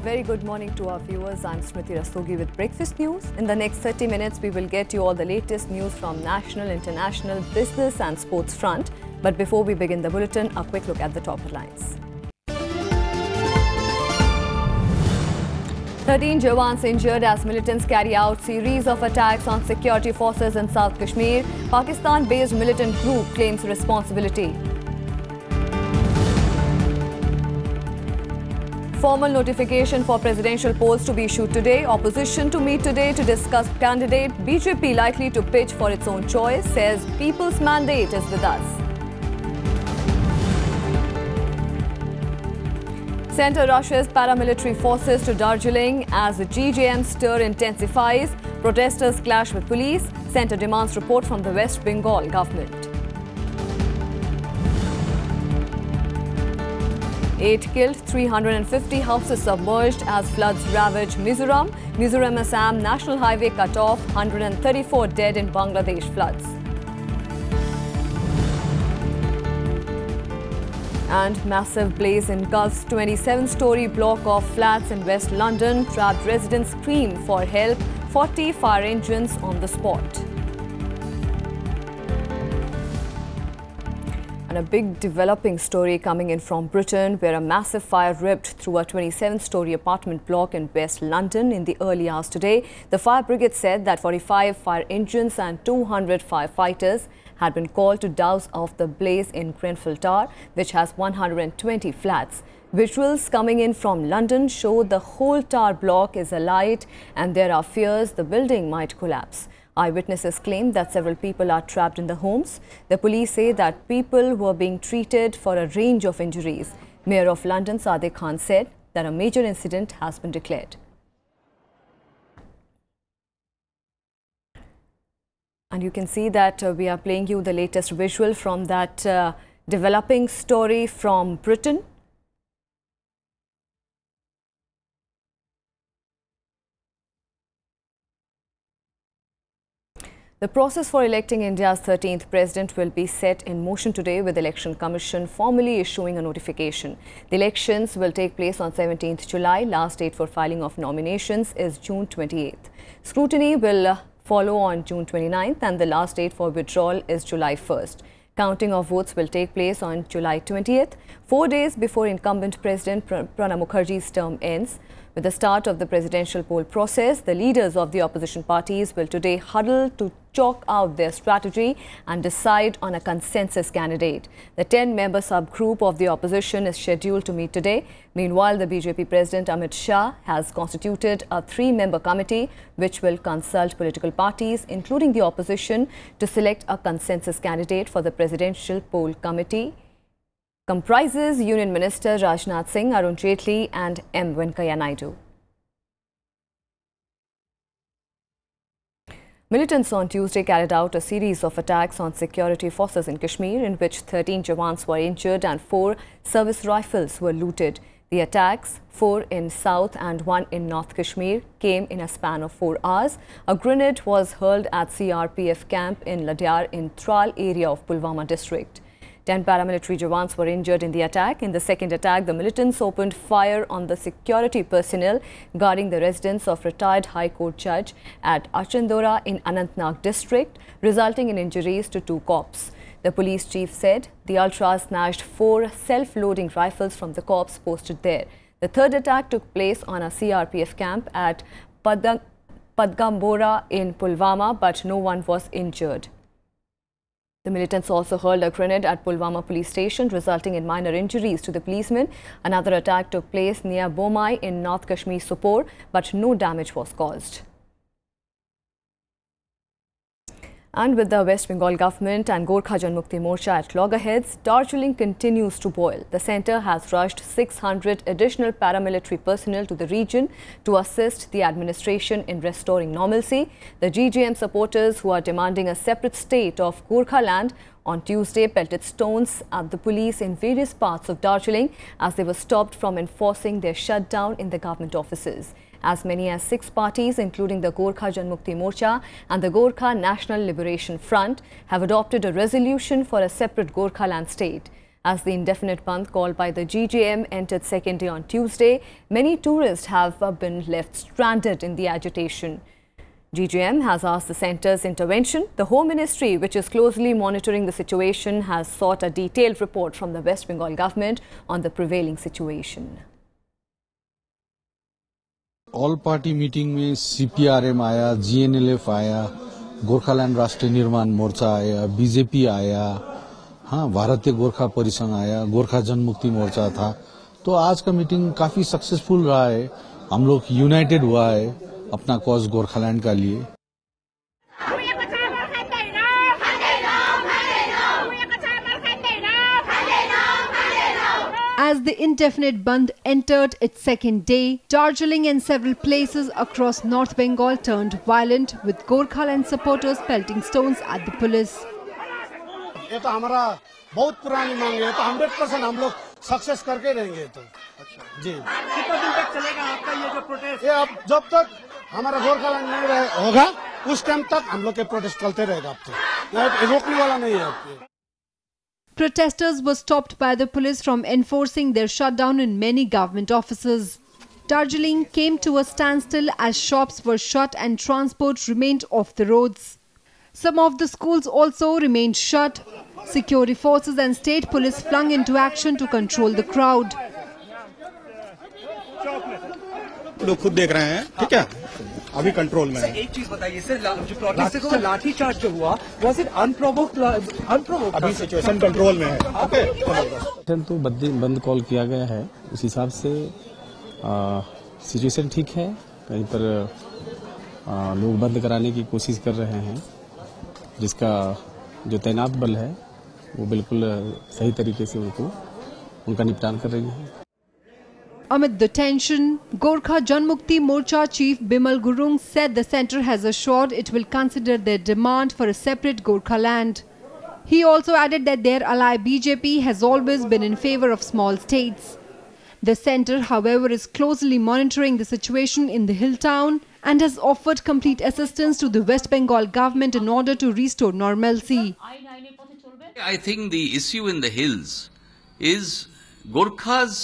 Very good morning to our viewers. I'm Smriti Rastogi with Breakfast News. In the next 30 minutes, we will get you all the latest news from national, international, business and sports front. But before we begin the bulletin, a quick look at the top headlines. 13 Jawans injured as militants carry out series of attacks on security forces in South Kashmir. Pakistan-based militant group claims responsibility. Formal notification for presidential polls to be issued today. Opposition to meet today to discuss candidate. BJP likely to pitch for its own choice, says people's mandate is with us. Centre rushes paramilitary forces to Darjeeling as the GJM stir intensifies. Protesters clash with police. Centre demands report from the West Bengal government. 8 killed, 350 houses submerged as floods ravage Mizoram. Mizoram-Assam National Highway cut off, 134 dead in Bangladesh floods. And massive blaze in Gulf's 27-story block of flats in West London. Trapped residents scream for help, 40 fire engines on the spot. And a big developing story coming in from Britain, where a massive fire ripped through a 27-story apartment block in West London in the early hours today. The fire brigade said that 45 fire engines and 200 firefighters had been called to douse off the blaze in Grenfell Tower, which has 120 flats. Visuals coming in from London show the whole tower block is alight and there are fears the building might collapse. Eyewitnesses claim that several people are trapped in the homes. The police say that people were being treated for a range of injuries. Mayor of London, Sadiq Khan, said that a major incident has been declared. And you can see that we are playing you the latest visual from that developing story from Britain. The process for electing India's 13th president will be set in motion today, with the Election Commission formally issuing a notification. The elections will take place on 17th July. Last date for filing of nominations is June 28th. Scrutiny will follow on June 29th and the last date for withdrawal is July 1st. Counting of votes will take place on July 20th, 4 days before incumbent President Pranab Mukherjee's term ends. With the start of the presidential poll process, the leaders of the opposition parties will today huddle to chalk out their strategy and decide on a consensus candidate. The 10-member subgroup of the opposition is scheduled to meet today. Meanwhile, the BJP President Amit Shah has constituted a 3-member committee which will consult political parties, including the opposition, to select a consensus candidate for the presidential poll committee. Comprises Union Minister Rajnath Singh, Arun Jaitley and M. Venkaiah Naidu. Militants on Tuesday carried out a series of attacks on security forces in Kashmir, in which 13 Jawans were injured and 4 service rifles were looted. The attacks, 4 in South and 1 in North Kashmir, came in a span of 4 hours. A grenade was hurled at CRPF camp in Ladiyar in Tral area of Pulwama district. 10 paramilitary Jawans were injured in the attack. In the second attack, the militants opened fire on the security personnel guarding the residence of retired High Court judge at Achandora in Anantnag district, resulting in injuries to 2 cops. The police chief said the ultras snatched 4 self-loading rifles from the cops posted there. The third attack took place on a CRPF camp at Padgambora in Pulwama, but no one was injured. The militants also hurled a grenade at Pulwama police station, resulting in minor injuries to the policemen. Another attack took place near Bomai in North Kashmir Sopore, but no damage was caused. And with the West Bengal government and Gorkha Janmukti Morcha at loggerheads, Darjeeling continues to boil. The centre has rushed 600 additional paramilitary personnel to the region to assist the administration in restoring normalcy. The GJM supporters, who are demanding a separate state of Gorkha land, on Tuesday pelted stones at the police in various parts of Darjeeling as they were stopped from enforcing their shutdown in the government offices. As many as 6 parties, including the Gorkha Janmukti Morcha and the Gorkha National Liberation Front, have adopted a resolution for a separate Gorkha land state. As the indefinite bandh called by the GJM entered second day on Tuesday, many tourists have been left stranded in the agitation. GJM has asked the centre's intervention. The Home Ministry, which is closely monitoring the situation, has sought a detailed report from the West Bengal government on the prevailing situation. All party meeting में CPRM आया, GNLF आया, गोरखालैंड राष्ट्रीय निर्माण मोर्चा आया, BJP आया, हाँ, भारतीय गोरखा परिसंघ आया, गोरखा जनमुक्ति मोर्चा था। तो आज का मीटिंग काफी सक्सेसफुल रहा है। हम लोग यूनाइटेड हुआ है अपना कॉज गोरखालैंड का लिए। As the indefinite bandh entered its second day, Darjeeling and several places across North Bengal turned violent, with Gorkhaland supporters pelting stones at the police. ये तो हमारा बहुत पुरानी मांग है, तो 100% हम लोग सक्सेस करके रहेंगे। तो जी, कितना दिन तक चलेगा आपका ये जो प्रोटेस्ट? ये अब जब तक हमारा गोरखालैंड नहीं होगा, उस टाइम तक हम लोग के प्रोटेस्ट चलते रहेगा। अब तो रोकने वाला नहीं है। Protesters were stopped by the police from enforcing their shutdown in many government offices. Darjeeling came to a standstill as shops were shut and transport remained off the roads. Some of the schools also remained shut. Security forces and state police flung into action to control the crowd. लोग खुद देख रहे हैं, ठीक है? अभी control में है। एक चीज बताइए सर, जो प्रोटेस्ट का लाठी चार्ज जो हुआ, was it unprovoked? अभी सिचुएशन कंट्रोल में है। ओके। तो बंद कॉल किया गया है, उस हिसाब से सिचुएशन ठीक है। कहीं पर लोग बंद कराने की कोशिश कर रहे हैं, जिसका जो तैनात बल है वो बिल्कुल सही तरीके से उनका निपटान कर रही है। Amid the tension, Gorkha Janmukti Morcha chief Bimal Gurung said the centre has assured it will consider their demand for a separate Gorkhaland. He also added that their ally BJP has always been in favour of small states. The centre, however, is closely monitoring the situation in the hill town and has offered complete assistance to the West Bengal government in order to restore normalcy. I think the issue in the hills is Gorkhas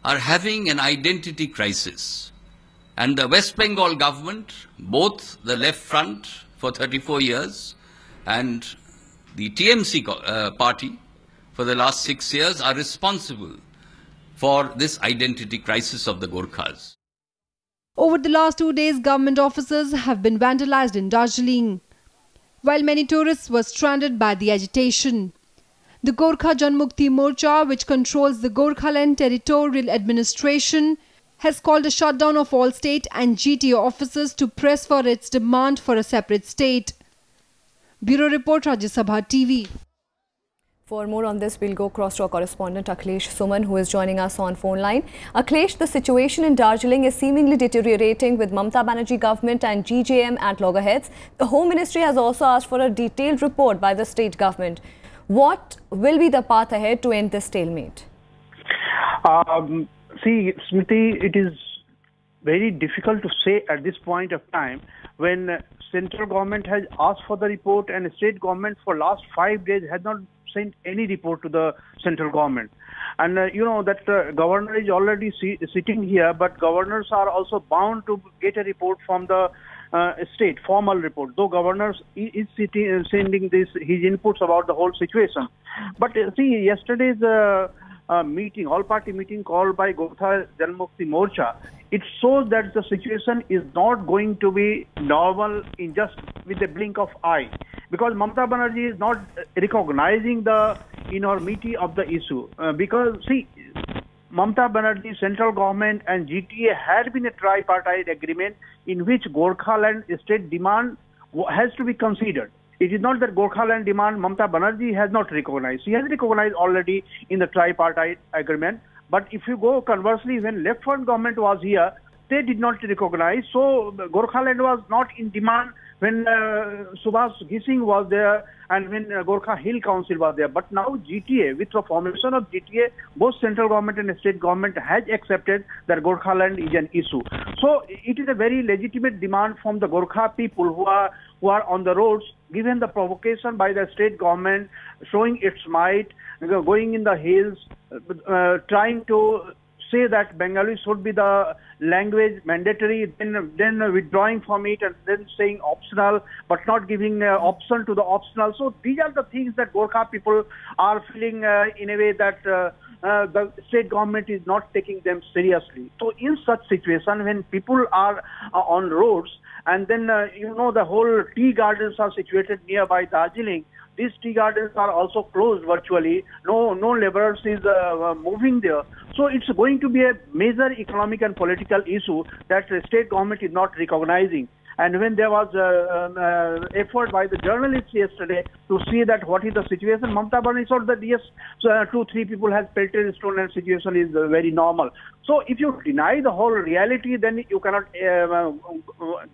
are having an identity crisis, and the West Bengal government, both the left front for 34 years and the TMC party for the last 6 years, are responsible for this identity crisis of the Gorkhas. Over the last 2 days, government offices have been vandalized in Darjeeling, while many tourists were stranded by the agitation. The Gorkha Janmukti Morcha, which controls the Gorkhaland Territorial Administration, has called a shutdown of all state and GTA offices to press for its demand for a separate state. Bureau Report, Rajya Sabha TV. For more on this, we'll go across to our correspondent Akhilesh Suman, who is joining us on phone line. Akhilesh, the situation in Darjeeling is seemingly deteriorating with Mamata Banerjee government and GJM at loggerheads. The Home Ministry has also asked for a detailed report by the state government. What will be the path ahead to end this stalemate? See, Smriti, it is very difficult to say at this point of time when central government has asked for the report and state government for last 5 days has not sent any report to the central government. And you know that governor is already sitting here, but governors are also bound to get a report from the state, formal report, though governors is sending his inputs about the whole situation. But see, yesterday's meeting, all-party meeting called by Gorkha Janmukti Morcha, it shows that the situation is not going to be normal in just with a blink of eye, because Mamata Banerjee is not recognizing the enormity of the issue. Because see, Mamata Banerjee, central government and GTA had been a tripartite agreement in which Gorkhaland state demand has to be considered. It is not that Gorkhaland demand Mamata Banerjee has not recognized. She has recognized already in the tripartite agreement. But if you go conversely, when left front government was here, they did not recognize. So Gorkhaland was not in demand when Subhas Gising was there and when Gorkha Hill Council was there. But now GTA, with the formation of GTA, both central government and state government has accepted that Gorkhaland is an issue. So it is a very legitimate demand from the Gorkha people who are on the roads, given the provocation by the state government, showing its might, going in the hills, trying to say that Bengali should be the language mandatory, then withdrawing from it and then saying optional, but not giving option to the optional. So these are the things that Gorkha people are feeling in a way that the state government is not taking them seriously. So in such situation, when people are on roads, and then the whole tea gardens are situated nearby Darjeeling. These tea gardens are also closed virtually. No laborers is moving there. So it's going to be a major economic and political issue that the state government is not recognizing. And when there was effort by the journalists yesterday to see that what is the situation, Mamata Banerjee thought that yes, 2-3 people have pelted stone and situation is very normal. So if you deny the whole reality, then you cannot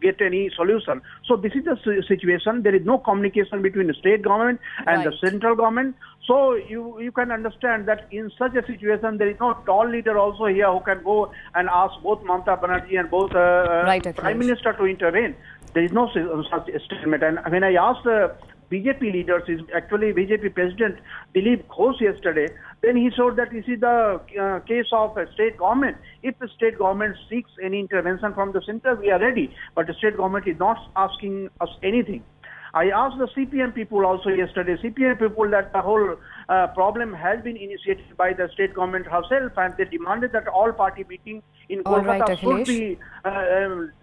get any solution. So this is the situation. There is no communication between the state government and the central government. So you can understand that in such a situation, there is no tall leader also here who can go and ask both Mamata Banerjee and both Prime Minister to intervene. There is no such statement. And when I asked BJP leaders, is actually BJP President Dilip Ghosh yesterday, then he showed that this is the case of a state government. If the state government seeks any intervention from the center, we are ready. But the state government is not asking us anything. I asked the CPM people also yesterday, CPM people, that the whole problem has been initiated by the state government herself, and they demanded that all party meeting in Kolkata should be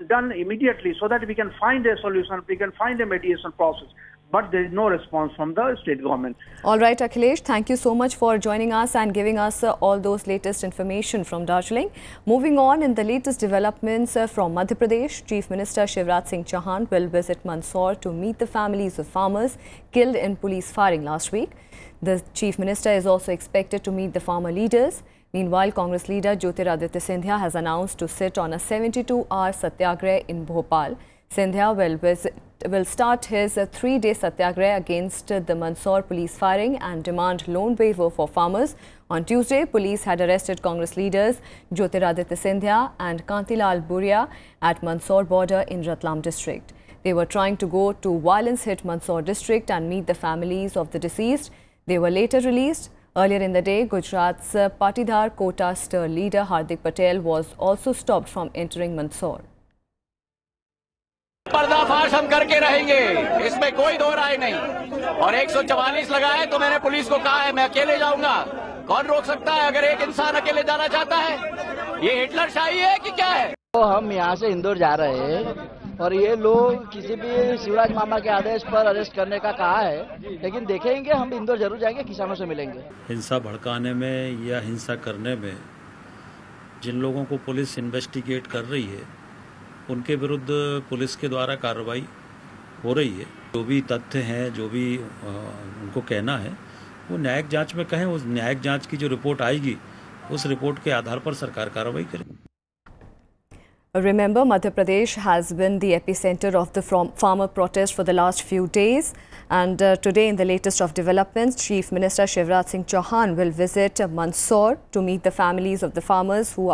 done immediately so that we can find a solution, we can find a mediation process. But there is no response from the state government. All right, Akhilesh, thank you so much for joining us and giving us all those latest information from Darjeeling. Moving on, in the latest developments from Madhya Pradesh, Chief Minister Shivraj Singh Chauhan will visit Mandsaur to meet the families of farmers killed in police firing last week. The Chief Minister is also expected to meet the farmer leaders. Meanwhile, Congress leader Jyotiraditya Scindia has announced to sit on a 72-hour satyagrah in Bhopal. Scindia will start his 3-day satyagrah against the Mandsaur police firing and demand loan waiver for farmers. On Tuesday, police had arrested Congress leaders Jyotiraditya Scindia and Kantilal Bhuria at Mandsaur border in Ratlam district. They were trying to go to violence-hit Mandsaur district and meet the families of the deceased. They were later released. Earlier in the day, Gujarat's Patidhar Kota stir leader Hardik Patel was also stopped from entering Mandsaur. पर्दाफाश हम करके रहेंगे, इसमें कोई दो राय नहीं। और 144 लगा है तो मैंने पुलिस को कहा है मैं अकेले जाऊंगा। कौन रोक सकता है अगर एक इंसान अकेले जाना चाहता है? ये हिटलर शाही है कि क्या है? तो हम यहाँ से इंदौर जा रहे हैं और ये लोग किसी भी शिवराज मामा के आदेश पर अरेस्ट करने का कहा है, लेकिन देखेंगे, हम इंदौर जरूर जाएंगे, किसानों से मिलेंगे। हिंसा भड़काने में या हिंसा करने में जिन लोगों को पुलिस इन्वेस्टिगेट कर रही है, उनके विरुद्ध पुलिस के द्वारा कार्रवाई हो रही है। जो भी तथ्य हैं, जो भी उनको कहना है, वो न्यायिक जांच में कहें। उस न्यायिक जांच की जो रिपोर्ट आएगी, उस रिपोर्ट के आधार पर सरकार कार्रवाई करेगी। Remember, Madhya Pradesh has been the epicenter of the farmer protest for the last few days. And today, in the latest of developments, Chief Minister Shivraj Singh Chauhan will visit Mandsaur to meet the families of the farmers who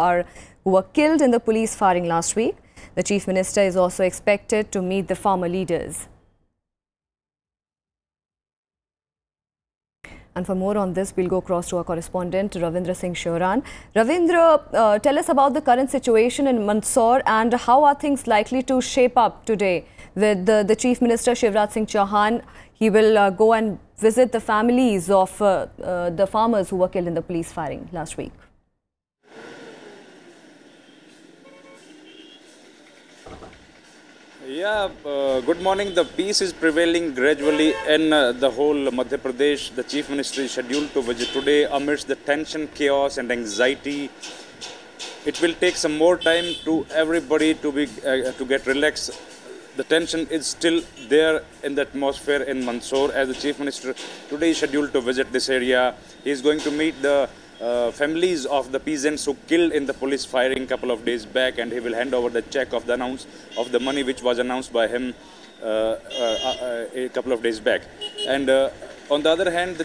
were killed in the police firing last week. The Chief Minister is also expected to meet the farmer leaders. And for more on this, we'll go across to our correspondent, Ravindra Singh Shoran. Ravindra, tell us about the current situation in Mandsaur and how are things likely to shape up today with the Chief Minister Shivraj Singh Chauhan. He will go and visit the families of the farmers who were killed in the police firing last week. Yeah, good morning. The peace is prevailing gradually in the whole Madhya Pradesh. The Chief Minister is scheduled to visit today amidst the tension, chaos and anxiety. It will take some more time to everybody to get relaxed. The tension is still there in the atmosphere in Mandsaur as the Chief Minister today is scheduled to visit this area. He is going to meet the families of the peasants who killed in the police firing a couple of days back, and he will hand over the check of the money which was announced by him a couple of days back. And on the other hand,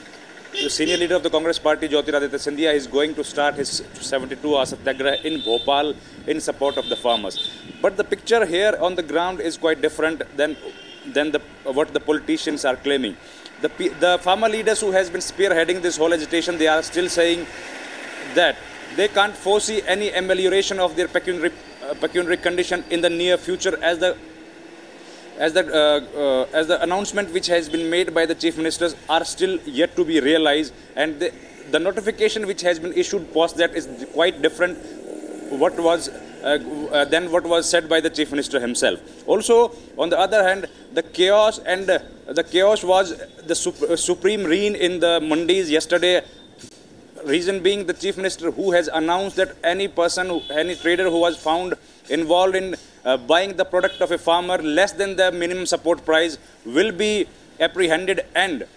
the senior leader of the Congress party, Jyotiraditya Scindia, is going to start his 72-hour satyagraha in Bhopal in support of the farmers. But the picture here on the ground is quite different than than what the politicians are claiming. The farmer leaders who has been spearheading this whole agitation, they are still saying that they can't foresee any amelioration of their pecuniary condition in the near future, as the announcement which has been made by the chief ministers are still yet to be realized, and the notification which has been issued post that is quite different than what was said by the chief minister himself. Also, on the other hand, the chaos was the supreme reign in the mandis yesterday. Reason being, the chief minister who has announced that any trader who was found involved in buying the product of a farmer less than the minimum support price will be apprehended and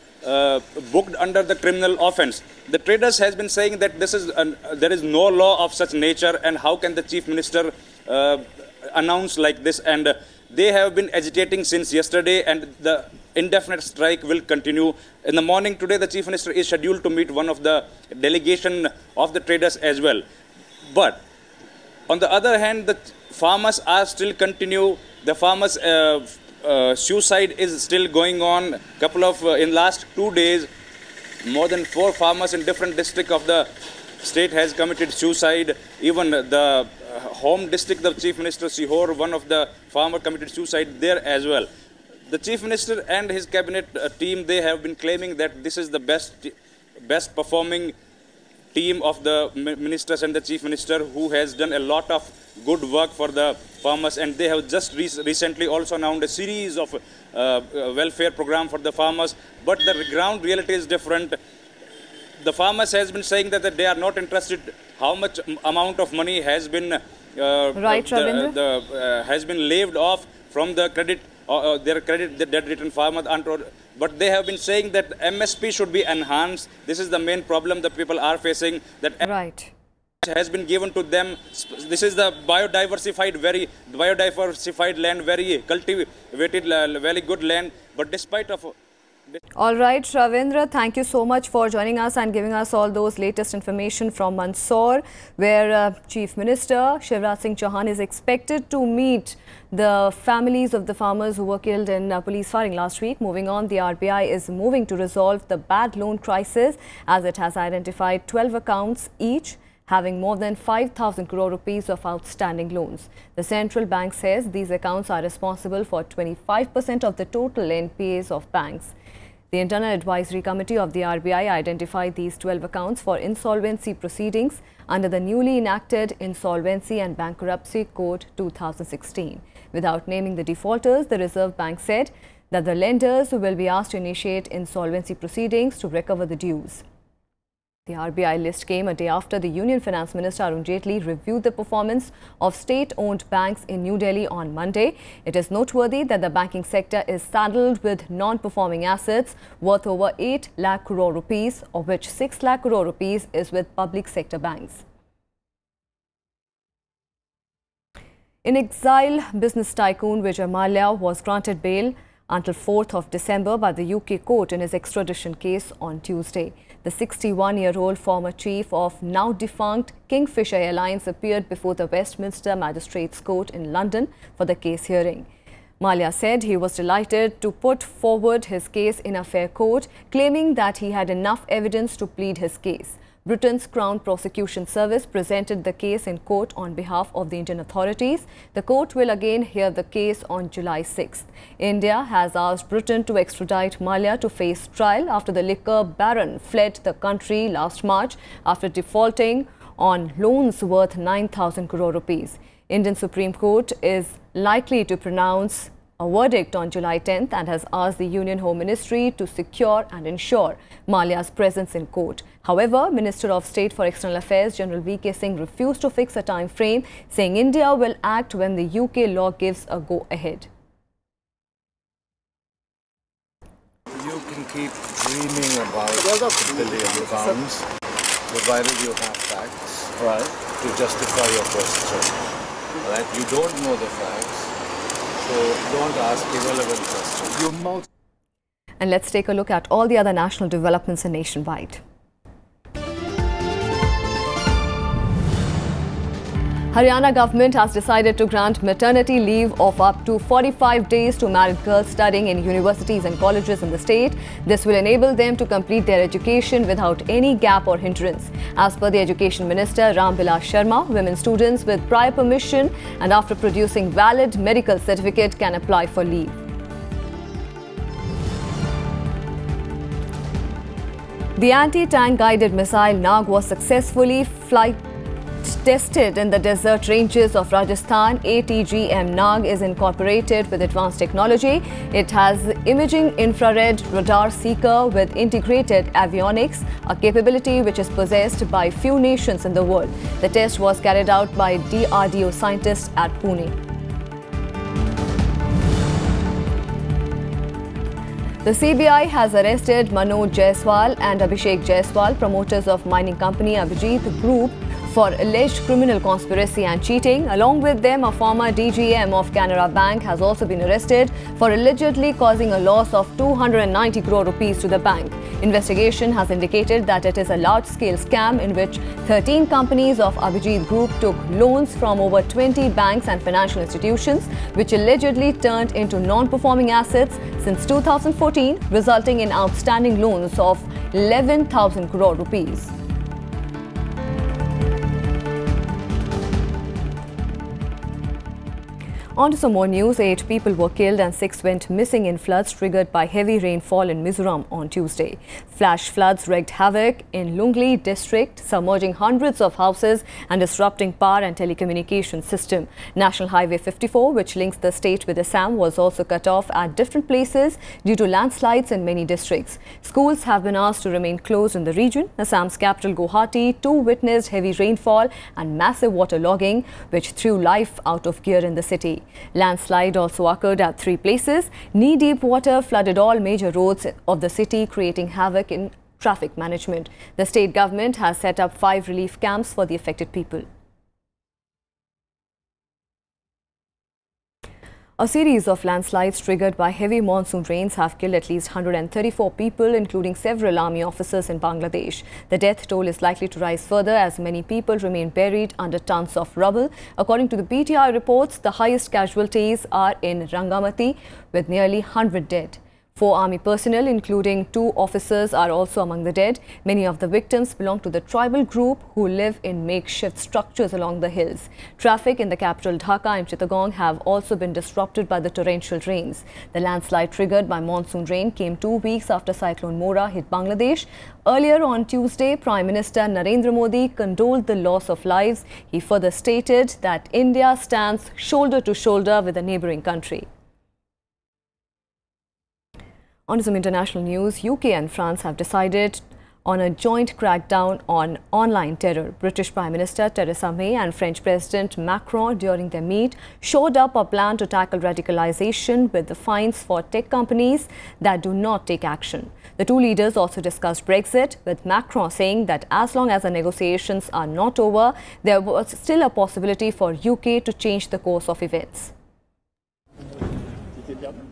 booked under the criminal offence. The traders has been saying that there is no law of such nature, and how can the chief minister announce like this? And they have been agitating since yesterday, and the indefinite strike will continue. In the morning today, the chief minister is scheduled to meet one of the delegation of the traders as well. But on the other hand, the farmers are still continue. The farmers' suicide is still going on. In last 2 days, more than 4 farmers in different districts of the state has committed suicide. Even the home district of Chief Minister Sihor, one of the farmer committed suicide there as well. The Chief Minister and his cabinet team, they have been claiming that this is the best performing team of the ministers and the Chief Minister, who has done a lot of good work for the farmers, and they have just recently also announced a series of welfare program for the farmers. But the ground reality is different. The farmers has been saying that they are not interested how much amount of money has been has been laid off from the credit the debt-ridden farmers, but they have been saying that MSP should be enhanced. This is the main problem the people are facing. That has been given to them. This is the biodiversified land, very cultivated, very good land. But despite of all right, Ravindra, thank you so much for joining us and giving us all those latest information from Mandsaur, where Chief Minister Shivraj Singh Chauhan is expected to meet the families of the farmers who were killed in police firing last week. Moving on, the RBI is moving to resolve the bad loan crisis, as it has identified 12 accounts each having more than 5,000 crore rupees of outstanding loans. The central bank says these accounts are responsible for 25% of the total NPAs of banks. The Internal Advisory Committee of the RBI identified these 12 accounts for insolvency proceedings under the newly enacted Insolvency and Bankruptcy Code 2016. Without naming the defaulters, the Reserve Bank said that the lenders will be asked to initiate insolvency proceedings to recover the dues. The RBI list came a day after the Union Finance Minister Arun Jaitley reviewed the performance of state-owned banks in New Delhi on Monday. It is noteworthy that the banking sector is saddled with non-performing assets worth over 8 lakh crore rupees, of which 6 lakh crore rupees is with public sector banks. In exile, business tycoon Vijay Mallya was granted bail until 4th of December by the UK court in his extradition case on Tuesday. The 61-year-old former chief of now-defunct Kingfisher Airlines appeared before the Westminster Magistrates Court in London for the case hearing. Mallya said he was delighted to put forward his case in a fair court, claiming that he had enough evidence to plead his case. Britain's Crown Prosecution Service presented the case in court on behalf of the Indian authorities. The court will again hear the case on July 6th. India has asked Britain to extradite Mallya to face trial after the liquor baron fled the country last March after defaulting on loans worth 9,000 crore rupees. Indian Supreme Court is likely to pronounce a verdict on July 10th and has asked the Union Home Ministry to secure and ensure Mallya's presence in court. However, Minister of State for External Affairs General V.K. Singh refused to fix a time frame, saying India will act when the UK law gives a go-ahead. You can keep dreaming about £1 billion, provided you have facts, to justify your question. You don't know the facts. So don't ask irrelevant questions. And let's take a look at all the other national developments nationwide. Haryana government has decided to grant maternity leave of up to 45 days to married girls studying in universities and colleges in the state. This will enable them to complete their education without any gap or hindrance. As per the Education Minister Ram Vilas Sharma, women students with prior permission and after producing valid medical certificate can apply for leave. The anti-tank guided missile Nag was successfully flight tested in the desert ranges of Rajasthan. ATGM Nag is incorporated with advanced technology. It has imaging infrared radar seeker with integrated avionics, a capability which is possessed by few nations in the world. The test was carried out by DRDO scientists at Pune. The CBI has arrested Manoj Jaiswal and Abhishek Jaiswal, promoters of mining company Abhijit Group, for alleged criminal conspiracy and cheating. Along with them, a former DGM of Canara Bank has also been arrested for allegedly causing a loss of 290 crore rupees to the bank. Investigation has indicated that it is a large-scale scam in which 13 companies of Abhijit Group took loans from over 20 banks and financial institutions, which allegedly turned into non-performing assets since 2014, resulting in outstanding loans of 11,000 crore rupees. On to some more news. 8 people were killed and 6 went missing in floods triggered by heavy rainfall in Mizoram on Tuesday. Flash floods wreaked havoc in Lungli district, submerging hundreds of houses and disrupting power and telecommunication system. National Highway 54, which links the state with Assam, was also cut off at different places due to landslides in many districts. Schools have been asked to remain closed in the region. Assam's capital Guwahati too witnessed heavy rainfall and massive waterlogging, which threw life out of gear in the city. Landslide also occurred at 3 places. Knee-deep water flooded all major roads of the city, creating havoc in traffic management. The state government has set up 5 relief camps for the affected people. A series of landslides triggered by heavy monsoon rains have killed at least 134 people, including several army officers in Bangladesh. The death toll is likely to rise further as many people remain buried under tons of rubble. According to the PTI reports, the highest casualties are in Rangamati, with nearly 100 dead. 4 army personnel, including 2 officers, are also among the dead. Many of the victims belong to the tribal group who live in makeshift structures along the hills. Traffic in the capital Dhaka and Chittagong have also been disrupted by the torrential rains. The landslide triggered by monsoon rain came 2 weeks after Cyclone Mora hit Bangladesh. Earlier on Tuesday, Prime Minister Narendra Modi condoled the loss of lives. He further stated that India stands shoulder to shoulder with a neighbouring country. On to some international news. UK and France have decided on a joint crackdown on online terror. British Prime Minister Theresa May and French President Macron, during their meet, shored up a plan to tackle radicalization with the fines for tech companies that do not take action. The 2 leaders also discussed Brexit, with Macron saying that as long as the negotiations are not over, there was still a possibility for UK to change the course of events.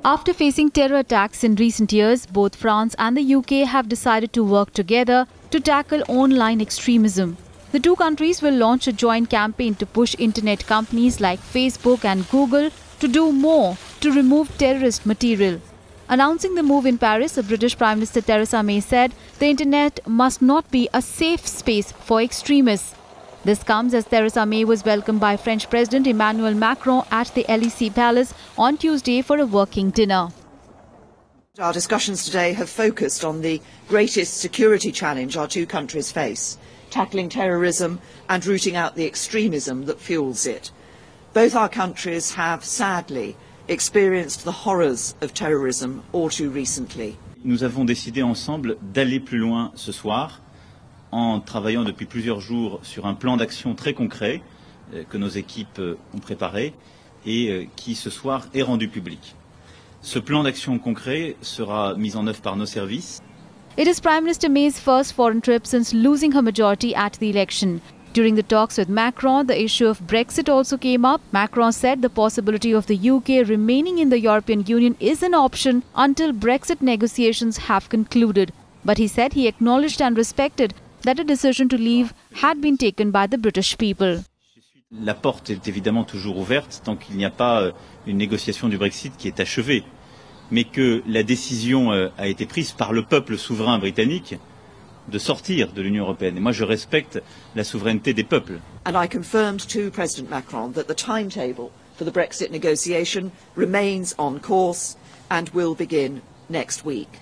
After facing terror attacks in recent years, both France and the UK have decided to work together to tackle online extremism. The 2 countries will launch a joint campaign to push internet companies like Facebook and Google to do more to remove terrorist material. Announcing the move in Paris, the British Prime Minister Theresa May said the internet must not be a safe space for extremists. This comes as Theresa May was welcomed by French President Emmanuel Macron at the Élysée Palace on Tuesday for a working dinner. Our discussions today have focused on the greatest security challenge our 2 countries face, tackling terrorism and rooting out the extremism that fuels it. Both our countries have, sadly, experienced the horrors of terrorism all too recently. Nous avons décidé ensemble d'aller plus loin ce soir, en travaillant depuis plusieurs jours sur un plan d'action très concret que nos équipes ont préparé et qui ce soir est rendu public. Ce plan d'action concret sera mis en œuvre par nos services. It is Prime Minister May's first foreign trip since losing her majority at the election. During the talks with Macron, the issue of Brexit also came up. Macron said the possibility of the UK remaining in the European Union is an option until Brexit negotiations have concluded. But he said he acknowledged and respected that a decision to leave had been taken by the British people. La porte est évidemment toujours ouverte tant qu'il n'y a pas une négociation du Brexit qui est achevée, mais que la décision a été prise par le peuple souverain britannique de sortir de l'Union européenne. Et moi, je respecte la souveraineté des peuples. And I confirmed to President Macron that the timetable for the Brexit negotiation remains on course and will begin next week.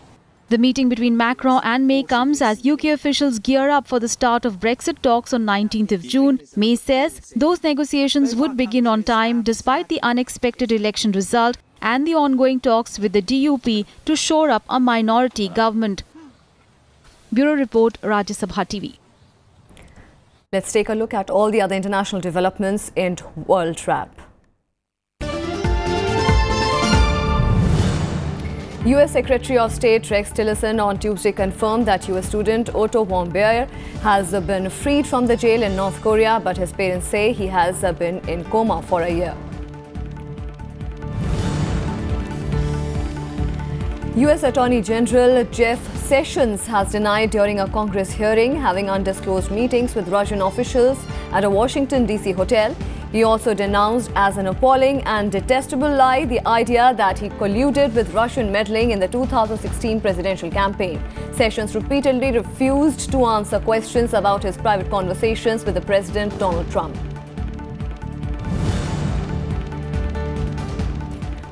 The meeting between Macron and May comes as UK officials gear up for the start of Brexit talks on 19th of June. May says those negotiations would begin on time despite the unexpected election result and the ongoing talks with the DUP to shore up a minority government. Bureau Report, Rajya Sabha TV. Let's take a look at all the other international developments in World Rap. US Secretary of State Rex Tillerson on Tuesday confirmed that US student Otto Warmbier has been freed from the jail in North Korea, but his parents say he has been in coma for a year. US Attorney General Jeff Sessions has denied during a Congress hearing having undisclosed meetings with Russian officials at a Washington, D.C. hotel. He also denounced as an appalling and detestable lie the idea that he colluded with Russian meddling in the 2016 presidential campaign. Sessions repeatedly refused to answer questions about his private conversations with the President Donald Trump.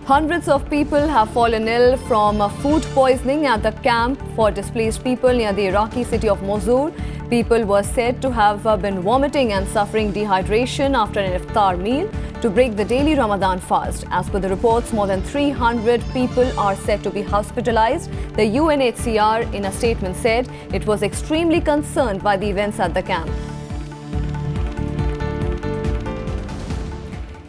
Hundreds of people have fallen ill from food poisoning at the camp for displaced people near the Iraqi city of Mosul. People were said to have been vomiting and suffering dehydration after an iftar meal to break the daily Ramadan fast. As per the reports, more than 300 people are said to be hospitalized. The UNHCR, in a statement, said it was extremely concerned by the events at the camp.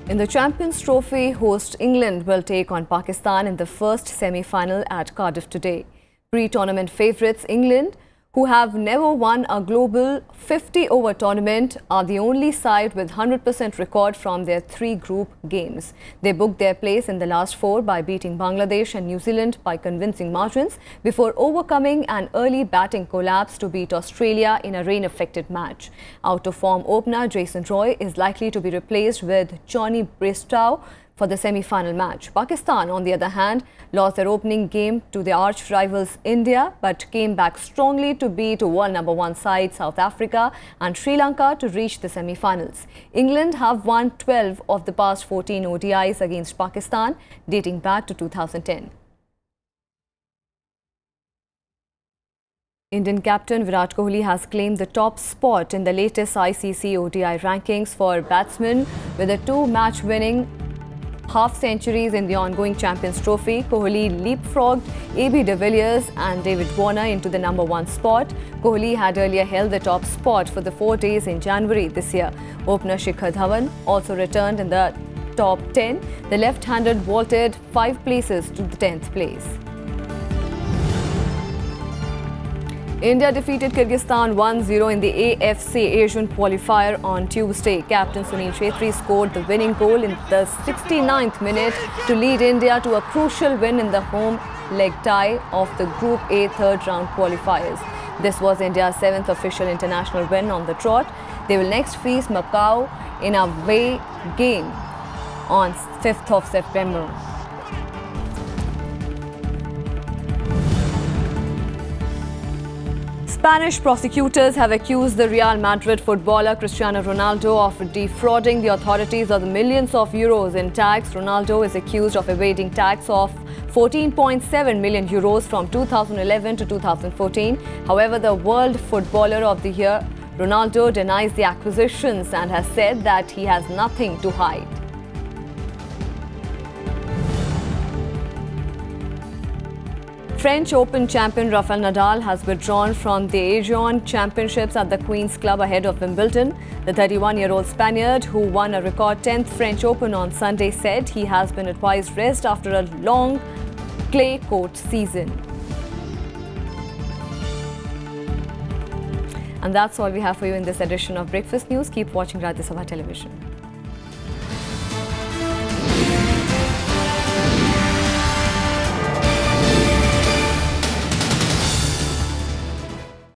In the Champions Trophy, host England will take on Pakistan in the first semi-final at Cardiff today. Pre-tournament favourites England, who have never won a global 50-over tournament, are the only side with 100% record from their 3 group games. They booked their place in the last 4 by beating Bangladesh and New Zealand by convincing margins before overcoming an early batting collapse to beat Australia in a rain-affected match. Out-of-form opener Jason Roy is likely to be replaced with Johnny Bristow for the semi-final match. Pakistan, on the other hand, lost their opening game to the arch-rivals India, but came back strongly to beat world number 1 side South Africa and Sri Lanka to reach the semi-finals. England have won 12 of the past 14 ODIs against Pakistan, dating back to 2010. Indian captain Virat Kohli has claimed the top spot in the latest ICC ODI rankings for batsmen with a 2 match-winning half-centuries in the ongoing Champions Trophy. Kohli leapfrogged AB de Villiers and David Warner into the number 1 spot. Kohli had earlier held the top spot for the 4 days in January this year. Opener Shikhar Dhawan also returned in the top 10. The left-handed vaulted 5 places to the 10th place. India defeated Kyrgyzstan 1-0 in the AFC Asian qualifier on Tuesday. Captain Sunil Chhetri scored the winning goal in the 69th minute to lead India to a crucial win in the home leg tie of the Group A third-round qualifiers. This was India's 7th official international win on the trot. They will next face Macau in a away game on 5th of September. Spanish prosecutors have accused the Real Madrid footballer Cristiano Ronaldo of defrauding the authorities of the millions of euros in tax. Ronaldo is accused of evading tax of 14.7 million euros from 2011 to 2014. However, the World Footballer of the Year, Ronaldo, denies the accusations and has said that he has nothing to hide. French Open champion Rafael Nadal has withdrawn from the Asian Championships at the Queen's Club ahead of Wimbledon. The 31-year-old Spaniard, who won a record 10th French Open on Sunday, said he has been advised rest after a long clay court season. And that's all we have for you in this edition of Breakfast News. Keep watching Rajya Sabha Television.